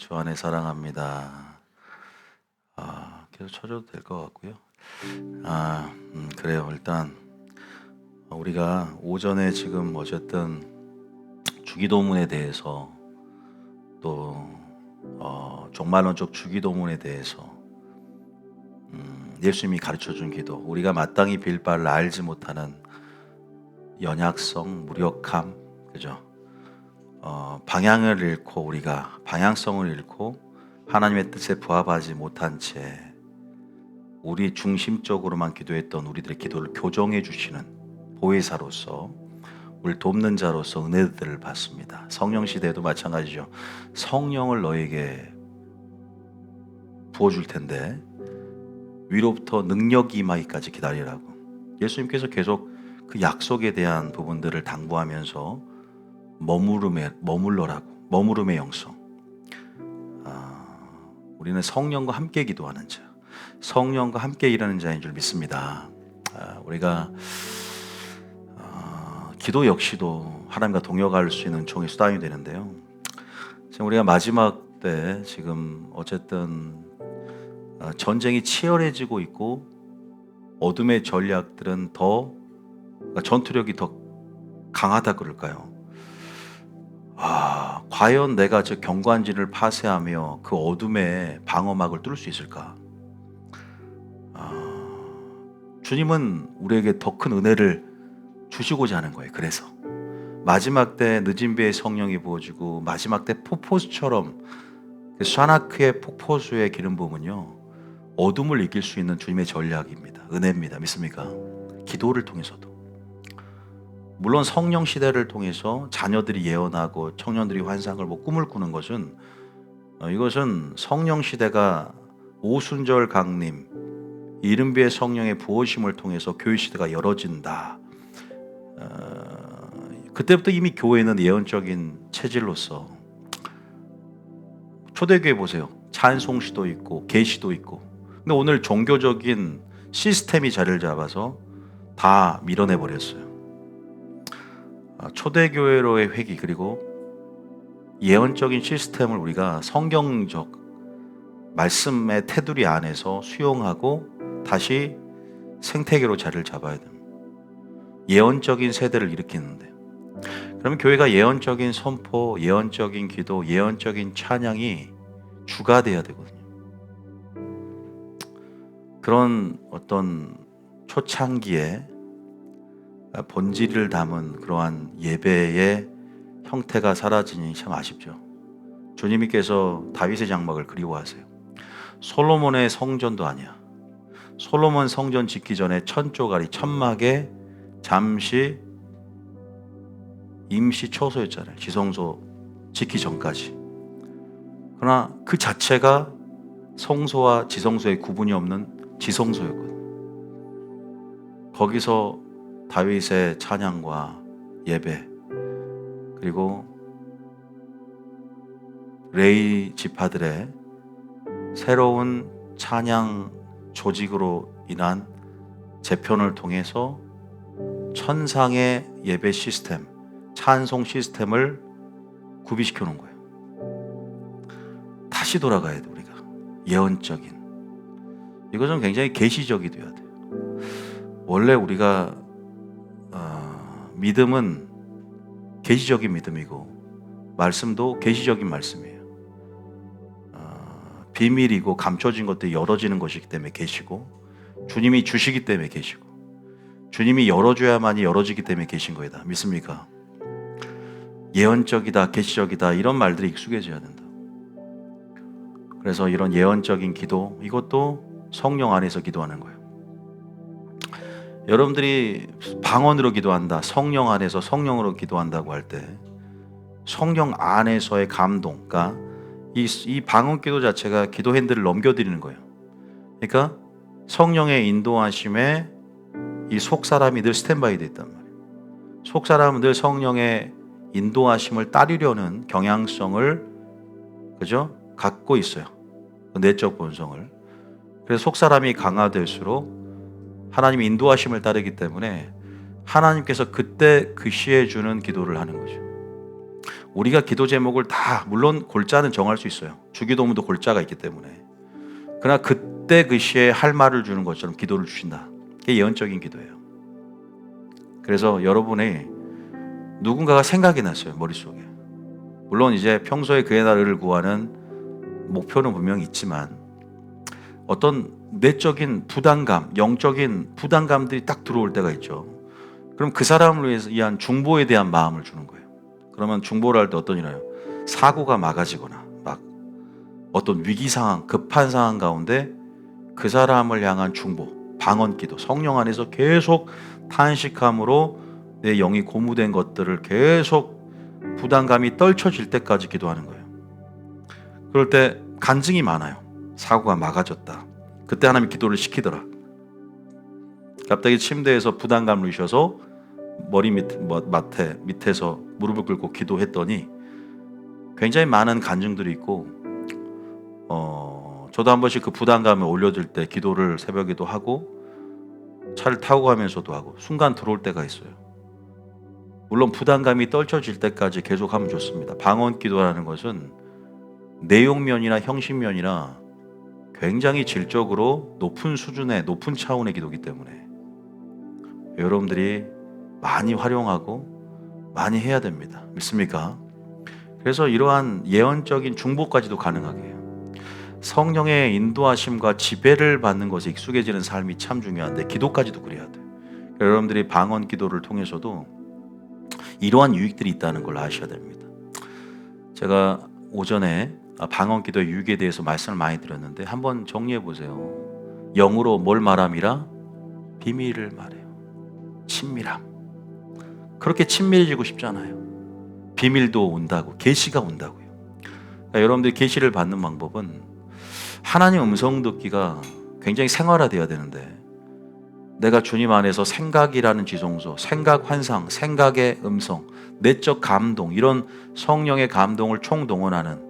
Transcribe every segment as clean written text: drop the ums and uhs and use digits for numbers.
주 안에 사랑합니다. 계속 쳐줘도 될 것 같고요. 그래요. 일단 우리가 오전에 지금 어쨌든 주기도문에 대해서 또 종말론적 주기도문에 대해서 예수님이 가르쳐준 기도, 우리가 마땅히 빌 바를 알지 못하는 연약성, 무력함, 그죠? 방향을 잃고 우리가 방향성을 잃고 하나님의 뜻에 부합하지 못한 채 우리 중심적으로만 기도했던 우리들의 기도를 교정해 주시는 보혜사로서 우리를 돕는 자로서 은혜들을 받습니다. 성령 시대에도 마찬가지죠. 성령을 너에게 부어줄 텐데 위로부터 능력이 임하기까지 기다리라고 예수님께서 계속 그 약속에 대한 부분들을 당부하면서 머물러라고, 머무름의 영성. 우리는 성령과 함께 기도하는 자, 성령과 함께 일하는 자인 줄 믿습니다. 우리가 기도 역시도 하나님과 동역할 수 있는 종의 수단이 되는데요. 지금 우리가 마지막 때 지금 어쨌든 전쟁이 치열해지고 있고 어둠의 전략들은 더 전투력이 더 강하다 그럴까요? 과연 내가 저 경관진을 파쇄하며 그 어둠의 방어막을 뚫을 수 있을까? 주님은 우리에게 더 큰 은혜를 주시고자 하는 거예요. 그래서 마지막 때 늦은 비의 성령이 부어지고 마지막 때 폭포수처럼 샤나크의 폭포수의 기름 부음은요, 어둠을 이길 수 있는 주님의 전략입니다. 은혜입니다. 믿습니까? 기도를 통해서도. 물론 성령 시대를 통해서 자녀들이 예언하고 청년들이 환상을 꿈을 꾸는 것은 이것은 성령 시대가 오순절 강림, 이른비의 성령의 부어심을 통해서 교회 시대가 열어진다. 그때부터 이미 교회는 예언적인 체질로서 초대교회 보세요. 찬송시도 있고 계시도 있고. 근데 오늘 종교적인 시스템이 자리를 잡아서 다 밀어내 버렸어요. 초대교회로의 회귀 그리고 예언적인 시스템을 우리가 성경적 말씀의 테두리 안에서 수용하고 다시 생태계로 자리를 잡아야 됩니다. 예언적인 세대를 일으키는데, 그러면 교회가 예언적인 선포, 예언적인 기도, 예언적인 찬양이 주가 돼야 되거든요. 그런 어떤 초창기에 본질을 담은 그러한 예배의 형태가 사라지니 참 아쉽죠. 주님께서 다윗의 장막을 그리워하세요. 솔로몬의 성전도 아니야. 솔로몬 성전 짓기 전에 천조가리 천막에 잠시 임시 처소였잖아요. 지성소 짓기 전까지. 그러나 그 자체가 성소와 지성소의 구분이 없는 지성소였거든요. 거기서 다윗의 찬양과 예배, 그리고 레위 지파들의 새로운 찬양 조직으로 인한 재편을 통해서 천상의 예배 시스템, 찬송 시스템을 구비시켜 놓은 거예요. 다시 돌아가야 돼, 우리가. 예언적인. 이것은 굉장히 계시적이 돼야 돼요. 원래 우리가 믿음은 계시적인 믿음이고 말씀도 계시적인 말씀이에요. 비밀이고 감춰진 것들이 열어지는 것이기 때문에 계시고, 주님이 주시기 때문에 계시고, 주님이 열어줘야만이 열어지기 때문에 계신 거이다. 믿습니까? 예언적이다, 계시적이다, 이런 말들이 익숙해져야 된다. 그래서 이런 예언적인 기도, 이것도 성령 안에서 기도하는 거예요. 여러분들이 방언으로 기도한다, 성령 안에서 성령으로 기도한다고 할 때 성령 안에서의 감동, 그러니까 이 방언 기도 자체가 기도 핸들을 넘겨드리는 거예요. 그러니까 성령의 인도하심에 이 속사람이 늘 스탠바이 돼 있단 말이에요. 속사람은 늘 성령의 인도하심을 따르려는 경향성을, 그죠? 갖고 있어요. 그 내적 본성을. 그래서 속사람이 강화될수록 하나님의 인도하심을 따르기 때문에 하나님께서 그때 그 시에 주는 기도를 하는 거죠. 우리가 기도 제목을 다 물론 골자는 정할 수 있어요. 주기도문도 골자가 있기 때문에. 그러나 그때 그 시에 할 말을 주는 것처럼 기도를 주신다. 그게 예언적인 기도예요. 그래서 여러분의 누군가가 생각이 났어요. 머릿속에. 물론 이제 평소에 그의 나라를 구하는 목표는 분명히 있지만 어떤 내적인 부담감, 영적인 부담감들이 딱 들어올 때가 있죠. 그럼 그 사람을 위한 중보에 대한 마음을 주는 거예요. 그러면 중보를 할 때 어떤 일이나요? 사고가 막아지거나 막 어떤 위기 상황, 급한 상황 가운데 그 사람을 향한 중보, 방언기도, 성령 안에서 계속 탄식함으로 내 영이 고무된 것들을 계속 부담감이 떨쳐질 때까지 기도하는 거예요. 그럴 때 간증이 많아요. 사고가 막아졌다. 그때 하나님이 기도를 시키더라. 갑자기 침대에서 부담감을 느셔서 머리 밑에서 무릎을 꿇고 기도했더니 굉장히 많은 간증들이 있고 저도 한 번씩 그 부담감을 올려줄 때 기도를 새벽에도 하고 차를 타고 가면서도 하고 순간 들어올 때가 있어요. 물론 부담감이 떨쳐질 때까지 계속하면 좋습니다. 방언 기도라는 것은 내용면이나 형식면이나 굉장히 질적으로 높은 수준의 높은 차원의 기도이기 때문에 여러분들이 많이 활용하고 많이 해야 됩니다. 믿습니까? 그래서 이러한 예언적인 중보까지도 가능하게 해요. 성령의 인도하심과 지배를 받는 것에 익숙해지는 삶이 참 중요한데 기도까지도 그래야 돼요. 여러분들이 방언 기도를 통해서도 이러한 유익들이 있다는 걸 아셔야 됩니다. 제가 오전에 방언 기도의 유익에 대해서 말씀을 많이 드렸는데 한번 정리해 보세요. 영으로 뭘 말함이라? 비밀을 말해요. 친밀함. 그렇게 친밀해지고 싶잖아요. 비밀도 온다고, 계시가 온다고요. 그러니까 여러분들이 계시를 받는 방법은 하나님 음성 듣기가 굉장히 생활화되어야 되는데 내가 주님 안에서 생각이라는 지성소, 생각 환상, 생각의 음성, 내적 감동 이런 성령의 감동을 총동원하는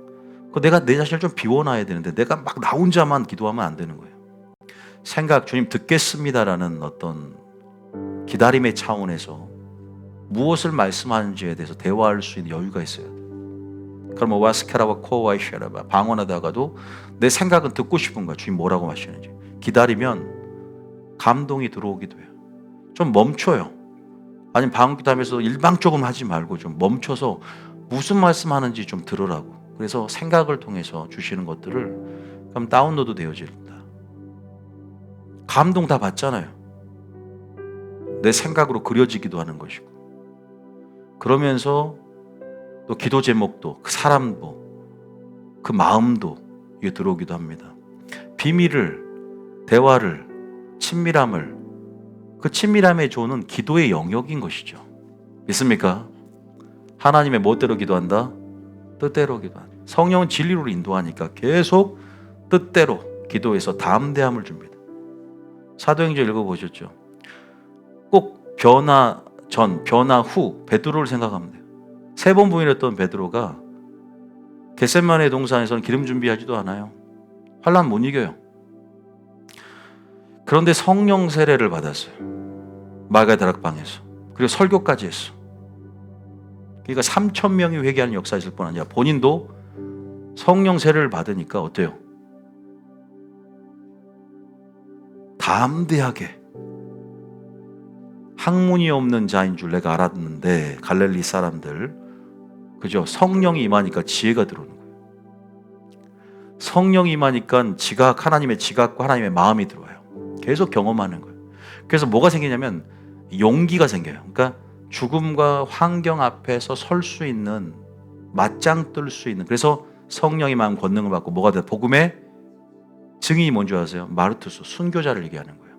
내가 내 자신을 좀 비워놔야 되는데 내가 막 나 혼자만 기도하면 안 되는 거예요. 생각, 주님 듣겠습니다라는 어떤 기다림의 차원에서 무엇을 말씀하는지에 대해서 대화할 수 있는 여유가 있어야 돼요. 그럼 와스케라와 코와 쉐라바 방언하다가도 내 생각은 듣고 싶은 거야. 주님 뭐라고 하시는지. 기다리면 감동이 들어오기도 해요. 좀 멈춰요. 아니면 방언 기도하면서 일방적으로 하지 말고 좀 멈춰서 무슨 말씀하는지 좀 들으라고. 그래서 생각을 통해서 주시는 것들을 그럼 다운로드 되어집니다. 감동 다 받잖아요. 내 생각으로 그려지기도 하는 것이고 그러면서 또 기도 제목도 그 사람도 그 마음도 이게 들어오기도 합니다. 비밀을 대화를 친밀함을 그 친밀함의 조는 기도의 영역인 것이죠. 믿습니까? 하나님의 멋대로 기도한다? 뜻대로 기도한다. 성령은 진리로 인도하니까 계속 뜻대로 기도해서 담대함을 줍니다. 사도행전 읽어보셨죠? 꼭 변화 전, 변화 후 베드로를 생각하면 돼요. 3번 부인했던 베드로가 겟세마네 동산에서는 기름 준비하지도 않아요. 환난 못 이겨요. 그런데 성령 세례를 받았어요. 마가 다락방에서. 그리고 설교까지 했어. 그러니까 3,000명이 회개하는 역사 있을 뿐 아니라 본인도 성령 세례를 받으니까 어때요? 담대하게 학문이 없는 자인 줄 내가 알았는데 갈릴리 사람들 그죠? 성령이 임하니까 지혜가 들어오는 거예요. 성령이 임하니까 지각 하나님의 지각과 하나님의 마음이 들어와요. 계속 경험하는 거예요. 그래서 뭐가 생기냐면 용기가 생겨요. 그러니까 죽음과 환경 앞에서 설 수 있는 맞짱 뜰 수 있는 그래서 성령의 마음 권능을 받고 뭐가 돼? 복음의 증인이 뭔지 아세요? 마르투스 순교자를 얘기하는 거예요.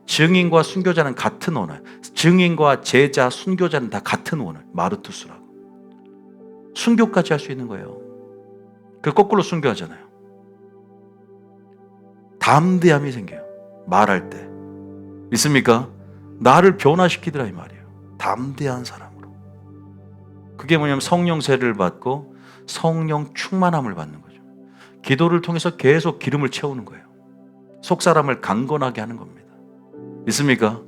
증인과 순교자는 같은 언어예요. 증인과 제자, 순교자는 다 같은 언어예요. 마르투스라고. 순교까지 할 수 있는 거예요. 그 거꾸로 순교하잖아요. 담대함이 생겨요. 말할 때. 믿습니까? 나를 변화시키더라 이 말이에요. 담대한 사람으로. 그게 뭐냐면 성령 세례를 받고 성령 충만함을 받는 거죠. 기도를 통해서 계속 기름을 채우는 거예요. 속사람을 강건하게 하는 겁니다. 믿습니까?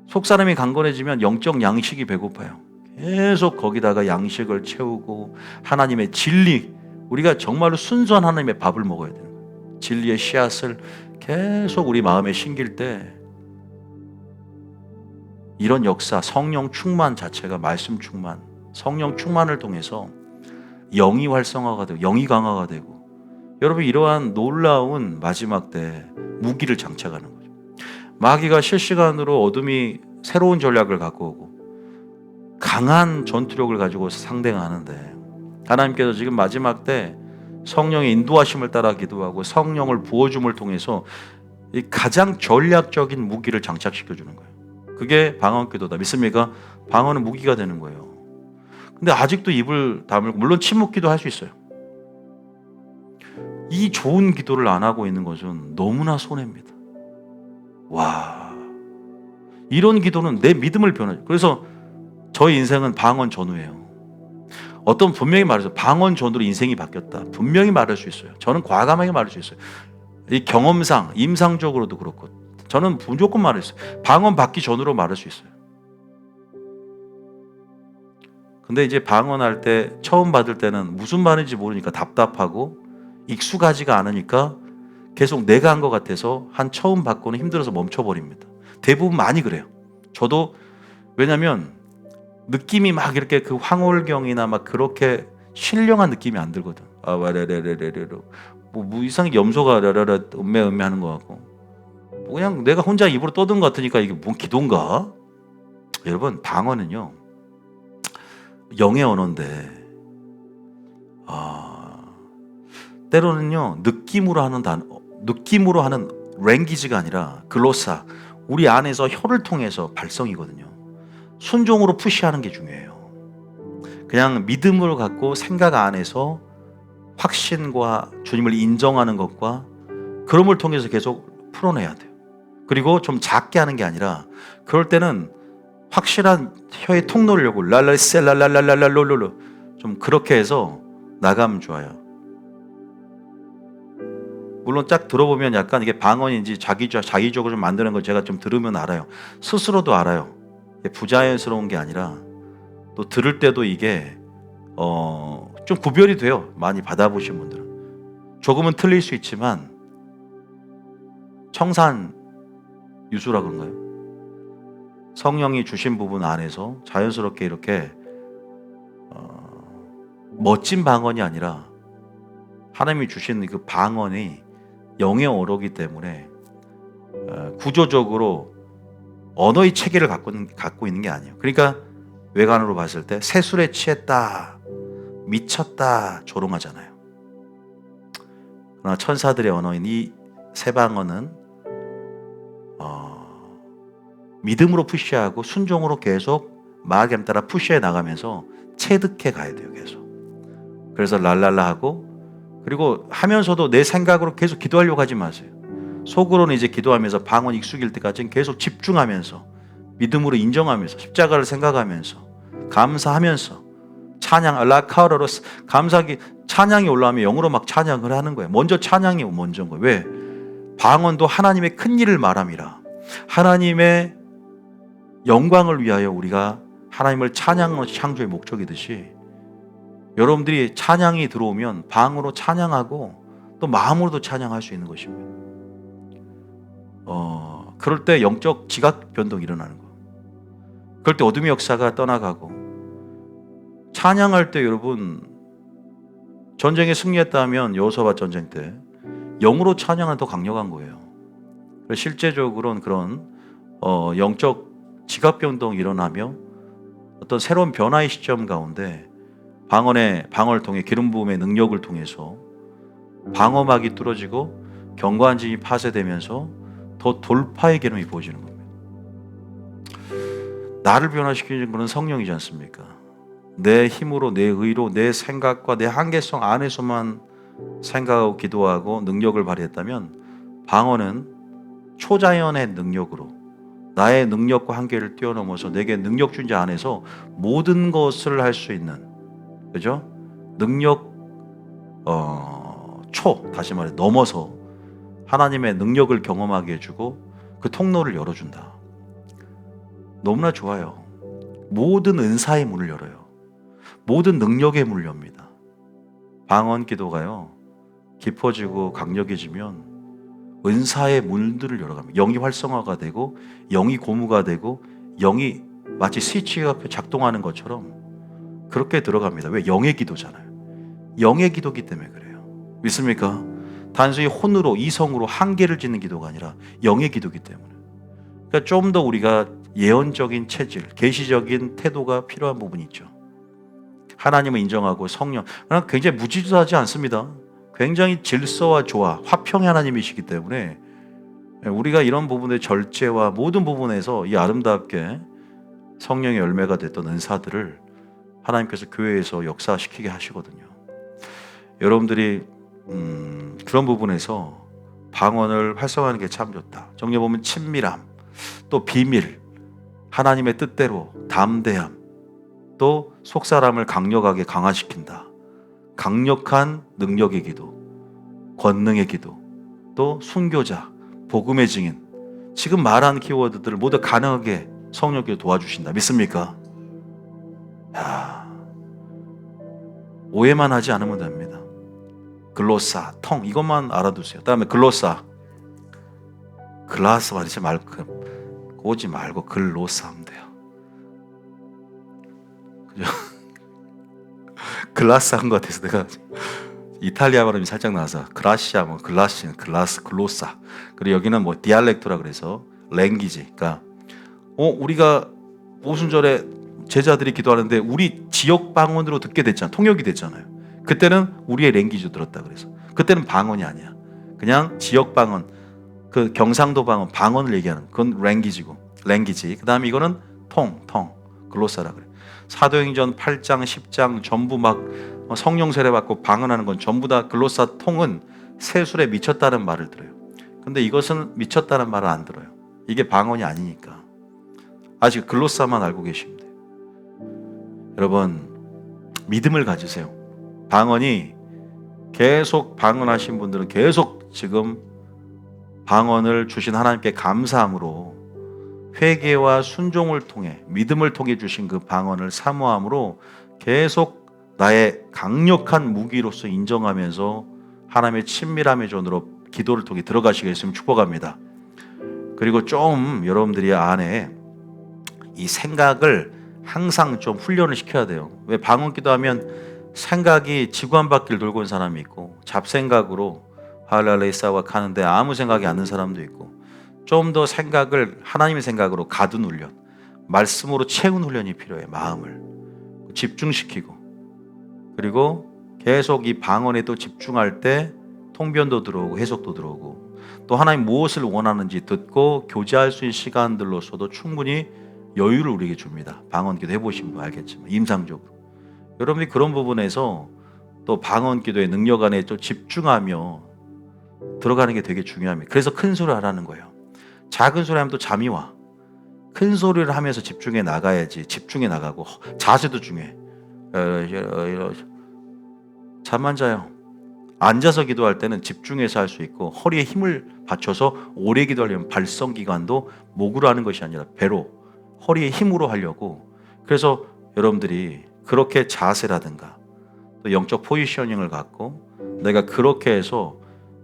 속사람이 강건해지면 영적 양식이 배고파요. 계속 거기다가 양식을 채우고 하나님의 진리, 우리가 정말로 순수한 하나님의 밥을 먹어야 되는 거예요. 진리의 씨앗을 계속 우리 마음에 심길 때 이런 역사, 성령 충만 자체가 말씀 충만, 성령 충만을 통해서 영이 활성화가 되고 영이 강화가 되고, 여러분 이러한 놀라운 마지막 때 무기를 장착하는 거죠. 마귀가 실시간으로 어둠이 새로운 전략을 갖고 오고 강한 전투력을 가지고 상대하는데, 하나님께서 지금 마지막 때 성령의 인도하심을 따라 기도하고 성령을 부어줌을 통해서 이 가장 전략적인 무기를 장착시켜 주는 거예요. 그게 방언기도다. 믿습니까? 방언은 무기가 되는 거예요. 근데 아직도 입을 다물고, 물론 침묵기도 할 수 있어요. 이 좋은 기도를 안 하고 있는 것은 너무나 손해입니다. 와, 이런 기도는 내 믿음을 변화해요. 그래서 저희 인생은 방언 전후예요. 어떤 분명히 말해서 방언 전후로 인생이 바뀌었다, 분명히 말할 수 있어요. 저는 과감하게 말할 수 있어요. 이 경험상, 임상적으로도 그렇고 저는 무조건 말했어요. 방언 받기 전으로 말할 수 있어요. 근데 이제 방언할 때 처음 받을 때는 무슨 말인지 모르니까 답답하고 익숙하지가 않으니까 계속 내가 한 것 같아서 한 처음 받고는 힘들어서 멈춰버립니다. 대부분 많이 그래요. 저도. 왜냐면 느낌이 막 이렇게 그 황홀경이나 막 그렇게 신령한 느낌이 안 들거든. 아, 와레레레레레로 뭐 이상하게 염소가 라라라 음메 하는 것 같고, 그냥 내가 혼자 입으로 떠든 것 같으니까 이게 뭔 기도인가? 여러분, 방언은요 영의 언어인데, 때로는요 느낌으로 하는 랭귀지가 아니라 글로사, 우리 안에서 혀를 통해서 발성이거든요. 순종으로 푸시하는 게 중요해요. 그냥 믿음을 갖고 생각 안에서 확신과 주님을 인정하는 것과 그럼을 통해서 계속 풀어내야 돼요. 그리고 좀 작게 하는 게 아니라, 그럴 때는 확실한 혀의 통로를 열고 랄랄셀랄랄랄랄랄롤로 좀 그렇게 해서 나가면 좋아요. 물론 쫙 들어보면 약간 이게 방언인지 자기적으로 좀 만드는 걸 제가 좀 들으면 알아요. 스스로도 알아요. 부자연스러운 게 아니라 또 들을 때도 이게 좀 구별이 돼요. 많이 받아보신 분들은. 조금은 틀릴 수 있지만 청산 유수라 그런가요? 성령이 주신 부분 안에서 자연스럽게 이렇게 멋진 방언이 아니라 하나님이 주신 그 방언이 영의 언어이기 때문에 구조적으로 언어의 체계를 갖고 있는 게 아니에요. 그러니까 외관으로 봤을 때 세술에 취했다, 미쳤다, 조롱하잖아요. 그러나 천사들의 언어인 이 새 방언은 믿음으로 푸시하고 순종으로 계속 마귀에 따라 푸시해 나가면서 체득해 가야 돼요. 계속. 그래서 랄랄라 하고, 그리고 하면서도 내 생각으로 계속 기도하려고 하지 마세요. 속으로는 이제 기도하면서 방언 익숙일 때까지는 계속 집중하면서 믿음으로 인정하면서 십자가를 생각하면서 감사하면서 찬양 알라카로로스 감사기 찬양이 올라오면 영으로 막 찬양을 하는 거예요. 먼저 찬양이 먼저인 거예요. 왜? 방언도 하나님의 큰 일을 말함이라. 하나님의 영광을 위하여 우리가 하나님을 찬양하는 것이 창조의 목적이듯이, 여러분들이 찬양이 들어오면 방으로 찬양하고 또 마음으로도 찬양할 수 있는 것입니다. 그럴 때 영적 지각 변동이 일어나는 거예요. 그럴 때 어둠의 역사가 떠나가고, 찬양할 때 여러분 전쟁에 승리했다면 여호사밧 전쟁 때 영으로 찬양은 더 강력한 거예요. 실제적으로는 그런 영적 지각 변동이 일어나며 어떤 새로운 변화의 시점 가운데 방언을 통해 기름 부음의 능력을 통해서 방어막이 뚫어지고 경관진이 파쇄되면서 더 돌파의 기름이 부어지는 겁니다. 나를 변화시키는 것은 성령이지 않습니까? 내 힘으로, 내 의로, 내 생각과 내 한계성 안에서만 생각하고 기도하고 능력을 발휘했다면, 방언은 초자연의 능력으로 나의 능력과 한계를 뛰어넘어서 내게 능력 준 자 안에서 모든 것을 할 수 있는, 그죠? 능력 다시 말해 넘어서 하나님의 능력을 경험하게 해주고 그 통로를 열어준다. 너무나 좋아요. 모든 은사의 문을 열어요. 모든 능력의 문을 엽니다. 방언 기도가요, 깊어지고 강력해지면 은사의 문들을 열어갑니다. 영이 활성화가 되고 영이 고무가 되고 영이 마치 스위치가 작동하는 것처럼 그렇게 들어갑니다. 왜? 영의 기도잖아요. 영의 기도기 때문에 그래요. 믿습니까? 단순히 혼으로 이성으로 한계를 짓는 기도가 아니라 영의 기도기 때문에. 그러니까 좀 더 우리가 예언적인 체질, 계시적인 태도가 필요한 부분이 있죠. 하나님을 인정하고 성령, 그러나 굉장히 무지하지 않습니다. 굉장히 질서와 조화, 화평의 하나님이시기 때문에 우리가 이런 부분의 절제와 모든 부분에서 이 아름답게 성령의 열매가 됐던 은사들을 하나님께서 교회에서 역사시키게 하시거든요. 여러분들이 그런 부분에서 방언을 활성화하는 게 참 좋다. 정리해 보면 친밀함, 또 비밀, 하나님의 뜻대로 담대함, 또 속사람을 강력하게 강화시킨다. 강력한 능력의 기도, 권능의 기도, 또 순교자, 복음의 증인. 지금 말한 키워드들을 모두 가능하게 성령께서 도와주신다. 믿습니까? 야, 오해만 하지 않으면 됩니다. 글로사, 통, 이것만 알아두세요. 다음에 글로사, 글라스 말이지 말고 오지 말고 글로사 하면 돼요. 그죠? 글라스 한 것 같아서 내가 이탈리아 발음이 살짝 나서 그라시아, 뭐 글라시, 글라스, 글로사. 그리고 여기는 뭐 디알렉토라 그래서 랭귀지. 그러니까 우리가 오순절에 제자들이 기도하는데 우리 지역 방언으로 듣게 됐잖아. 통역이 됐잖아요. 그때는 우리의 랭귀지로 들었다 그래서. 그때는 방언이 아니야. 그냥 지역 방언, 그 경상도 방언, 방언을 얘기하는 그건 랭귀지고, 랭귀지. 그다음에 이거는 통, 글로사라 그래. 사도행전 8장, 10장 전부 막 성령 세례 받고 방언하는 건 전부 다 글로사 통은 세술에 미쳤다는 말을 들어요. 근데 이것은 미쳤다는 말을 안 들어요. 이게 방언이 아니니까. 아직 글로사만 알고 계시면 돼요. 여러분, 믿음을 가지세요. 방언이 계속 방언하신 분들은 계속 지금 방언을 주신 하나님께 감사함으로 회개와 순종을 통해 믿음을 통해 주신 그 방언을 사모함으로 계속 나의 강력한 무기로서 인정하면서 하나님의 친밀함의 존으로 기도를 통해 들어가시게 했으면 축복합니다. 그리고 좀 여러분들이 안에 이 생각을 항상 좀 훈련을 시켜야 돼요. 왜? 방언 기도하면 생각이 지구 한 바퀴를 돌고 있는 사람이 있고 잡생각으로 할랄레이사와 가는데 아무 생각이 안 는 사람도 있고, 좀 더 생각을 하나님의 생각으로 가둔 훈련, 말씀으로 채운 훈련이 필요해요. 마음을 집중시키고, 그리고 계속 이 방언에 또 집중할 때 통변도 들어오고 해석도 들어오고, 또 하나님 무엇을 원하는지 듣고 교제할 수 있는 시간들로서도 충분히 여유를 우리에게 줍니다. 방언 기도 해보신 분 알겠지만 임상적으로 여러분이 그런 부분에서 또 방언 기도의 능력 안에 또 집중하며 들어가는 게 되게 중요합니다. 그래서 큰 소리를 하라는 거예요. 작은 소리 하면 또 잠이 와. 큰 소리를 하면서 집중해 나가야지. 집중해 나가고 자세도 중요해. 잠 안 자요. 앉아서 기도할 때는 집중해서 할 수 있고, 허리에 힘을 받쳐서 오래 기도하려면 발성기관도 목으로 하는 것이 아니라 배로, 허리에 힘으로 하려고. 그래서 여러분들이 그렇게 자세라든가 또 영적 포지셔닝을 갖고 내가 그렇게 해서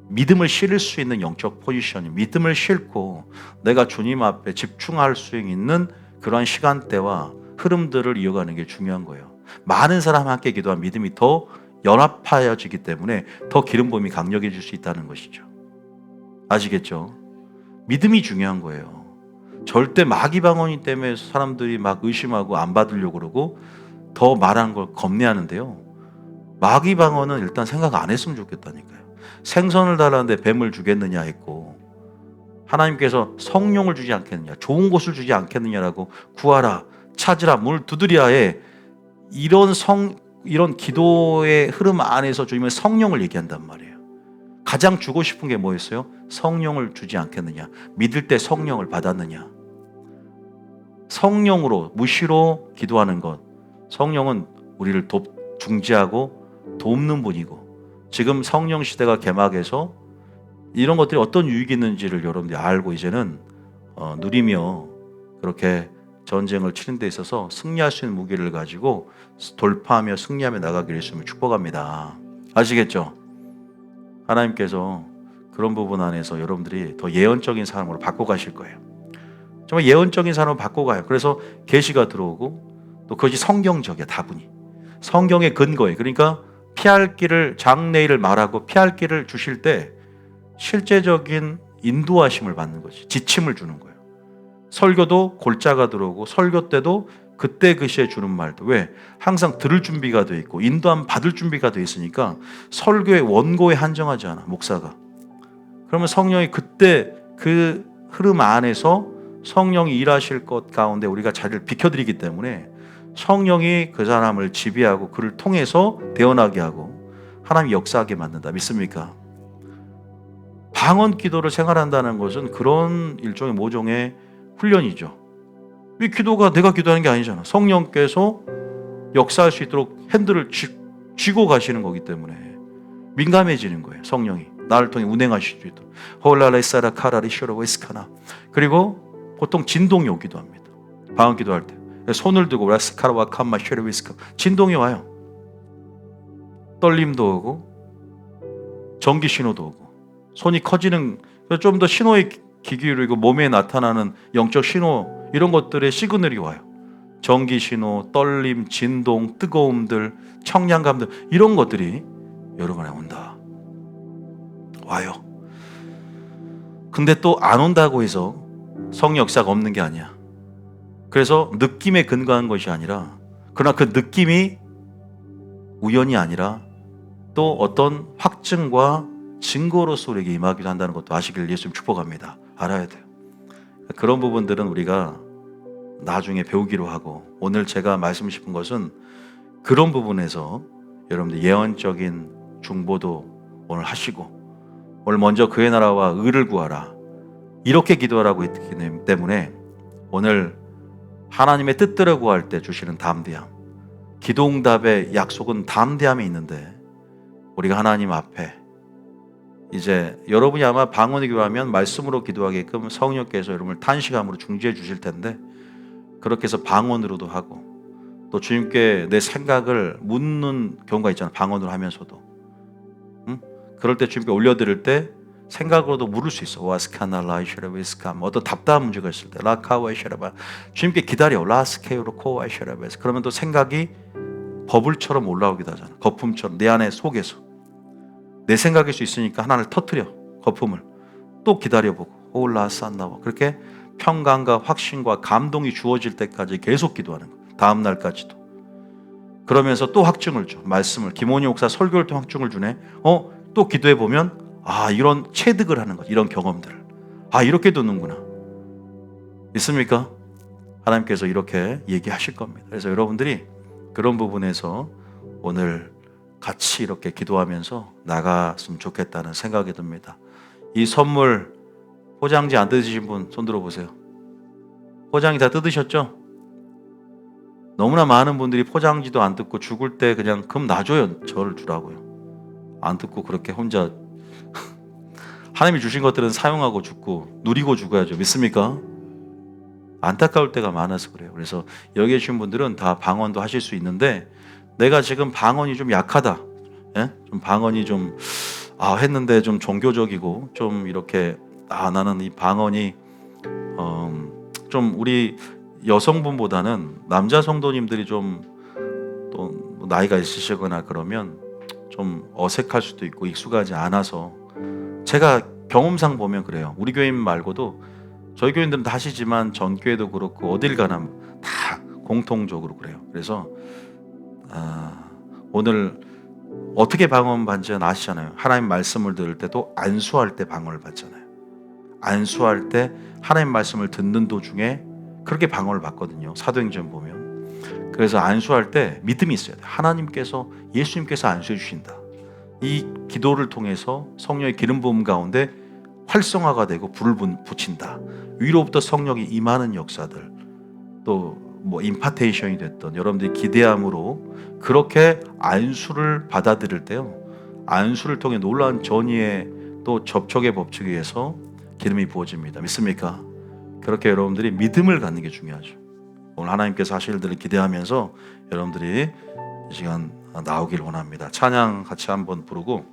믿음을 실을 수 있는 영적 포지셔닝, 믿음을 싣고 내가 주님 앞에 집중할 수 있는 그러한 시간대와 흐름들을 이어가는 게 중요한 거예요. 많은 사람 함께 기도한 믿음이 더 연합하여지기 때문에 더 기름 부음이 강력해질 수 있다는 것이죠. 아시겠죠? 믿음이 중요한 거예요. 절대 마귀 방언이 때문에 사람들이 막 의심하고 안 받으려고 그러고 더 말하는 걸 겁내하는데요. 마귀 방언은 일단 생각 안 했으면 좋겠다니까요. 생선을 달라는데 뱀을 주겠느냐 했고, 하나님께서 성령을 주지 않겠느냐, 좋은 곳을 주지 않겠느냐라고 구하라, 찾으라, 문을 두드리라에 이런 기도의 흐름 안에서 주님은 성령을 얘기한단 말이에요. 가장 주고 싶은 게 뭐였어요? 성령을 주지 않겠느냐, 믿을 때 성령을 받았느냐. 성령으로 무시로 기도하는 것, 성령은 우리를 중재하고 돕는 분이고, 지금 성령 시대가 개막해서 이런 것들이 어떤 유익이 있는지를 여러분들이 알고 이제는 누리며 그렇게 전쟁을 치는 데 있어서 승리할 수 있는 무기를 가지고 돌파하며 승리하며 나가기를 예수님을 축복합니다. 아시겠죠? 하나님께서 그런 부분 안에서 여러분들이 더 예언적인 사람으로 바꿔가실 거예요. 정말 예언적인 사람으로 바꿔가요. 그래서 계시가 들어오고 또 그것이 성경적이야. 다분히 성경의 근거에, 그러니까 피할 길을, 장래일을 말하고 피할 길을 주실 때 실제적인 인도하심을 받는 거지. 지침을 주는 거예요. 설교도 골자가 들어오고 설교 때도 그때 그 시에 주는 말도, 왜? 항상 들을 준비가 돼 있고 인도함 받을 준비가 돼 있으니까 설교의 원고에 한정하지 않아, 목사가. 그러면 성령이 그때 그 흐름 안에서 성령이 일하실 것 가운데 우리가 자리를 비켜드리기 때문에 성령이 그 사람을 지배하고 그를 통해서 대언하게 하고 하나님이 역사하게 만든다. 믿습니까? 방언 기도를 생활한다는 것은 그런 일종의 모종의 훈련이죠. 이 기도가 내가 기도하는 게 아니잖아. 성령께서 역사할 수 있도록 핸들을 쥐고 가시는 거기 때문에 민감해지는 거예요. 성령이 나를 통해 운행하실 수 있도록. 홀라레사라 카라리 쇼로웨스카나. 그리고 보통 진동이 오기도 합니다. 방언 기도할 때 손을 들고 라스카라와 캄마 쇼로웨스카, 진동이 와요. 떨림도 오고 전기 신호도 오고 손이 커지는, 좀 더 신호의 귀 기울이고 몸에 나타나는 영적 신호, 이런 것들의 시그널이 와요. 전기 신호, 떨림, 진동, 뜨거움들, 청량감들, 이런 것들이 여러분에 온다. 와요. 근데 또 안 온다고 해서 성령 역사가 없는 게 아니야. 그래서 느낌에 근거한 것이 아니라, 그러나 그 느낌이 우연이 아니라 또 어떤 확증과 증거로서 우리에게 임하기도 한다는 것도 아시기를 예수님 축복합니다. 알아야 돼요. 그런 부분들은 우리가 나중에 배우기로 하고, 오늘 제가 말씀 싶은 것은 그런 부분에서 여러분들 예언적인 중보도 오늘 하시고, 오늘 먼저 그의 나라와 의를 구하라 이렇게 기도하라고 했기 때문에 오늘 하나님의 뜻대로 구할 때 주시는 담대함, 기도응답의 약속은 담대함이 있는데, 우리가 하나님 앞에 이제 여러분이 아마 방언을 기도하면 말씀으로 기도하게끔 성령께서 여러분을 탄식함으로 중지해 주실 텐데, 그렇게 해서 방언으로도 하고 또 주님께 내 생각을 묻는 경우가 있잖아. 방언으로 하면서도. 응? 그럴 때 주님께 올려드릴 때 생각으로도 물을 수 있어. 와스카나라이셔라베스카, 어떤 답답한 문제가 있을 때 라카와이셔라바, 주님께 기다려. 라스케우로코와이셔라베스. 그러면 또 생각이 버블처럼 올라오기도 하잖아. 거품처럼 내 안에 속에서 내 생각일 수 있으니까 하나를 터뜨려. 거품을 또 기다려보고 올라산나와, 그렇게 평강과 확신과 감동이 주어질 때까지 계속 기도하는 거예요. 다음 날까지도. 그러면서 또 확증을 줘. 말씀을, 김원희 목사 설교를 통해 확증을 주네. 또 기도해 보면 이런 체득을 하는 거지. 이런 경험들을 이렇게 듣는구나. 있습니까? 하나님께서 이렇게 얘기하실 겁니다. 그래서 여러분들이 그런 부분에서 오늘 같이 이렇게 기도하면서 나갔으면 좋겠다는 생각이 듭니다. 이 선물 포장지 안 뜯으신 분 손 들어보세요. 포장지 다 뜯으셨죠? 너무나 많은 분들이 포장지도 안 뜯고 죽을 때 그냥 금 놔줘요. 저를 주라고요. 안 뜯고 그렇게 혼자 하나님이 주신 것들은 사용하고 죽고 누리고 죽어야죠. 믿습니까? 안타까울 때가 많아서 그래요. 그래서 여기 계신 분들은 다 방언도 하실 수 있는데, 내가 지금 방언이 좀 약하다, 좀 방언이 좀 했는데 좀 종교적이고 좀 이렇게 나는 이 방언이 좀 우리 여성분보다는 남자 성도님들이 좀 또 나이가 있으시거나 그러면 좀 어색할 수도 있고 익숙하지 않아서, 제가 경험상 보면 그래요. 우리 교인 말고도 저희 교인들은 다 하시지만 전 교회도 그렇고 어딜 가나 다 공통적으로 그래요. 그래서 오늘 어떻게 방언 받는지는 아시잖아요. 하나님 말씀을 들을 때도 안수할 때 방언을 받잖아요. 안수할 때 하나님 말씀을 듣는 도중에 그렇게 방언을 받거든요. 사도행전 보면. 그래서 안수할 때 믿음이 있어야 돼요. 하나님께서, 예수님께서 안수해 주신다. 이 기도를 통해서 성령의 기름 부음 가운데 활성화가 되고 불을 붙인다. 위로부터 성령이 임하는 역사들, 또 임파테이션이 됐던 여러분들이 기대함으로 그렇게 안수를 받아들일 때요, 안수를 통해 놀라운 전이의 또 접촉의 법칙에 의해서 기름이 부어집니다. 믿습니까? 그렇게 여러분들이 믿음을 갖는 게 중요하죠. 오늘 하나님께서 하실 일들을 기대하면서 여러분들이 이 시간 나오길 원합니다. 찬양 같이 한번 부르고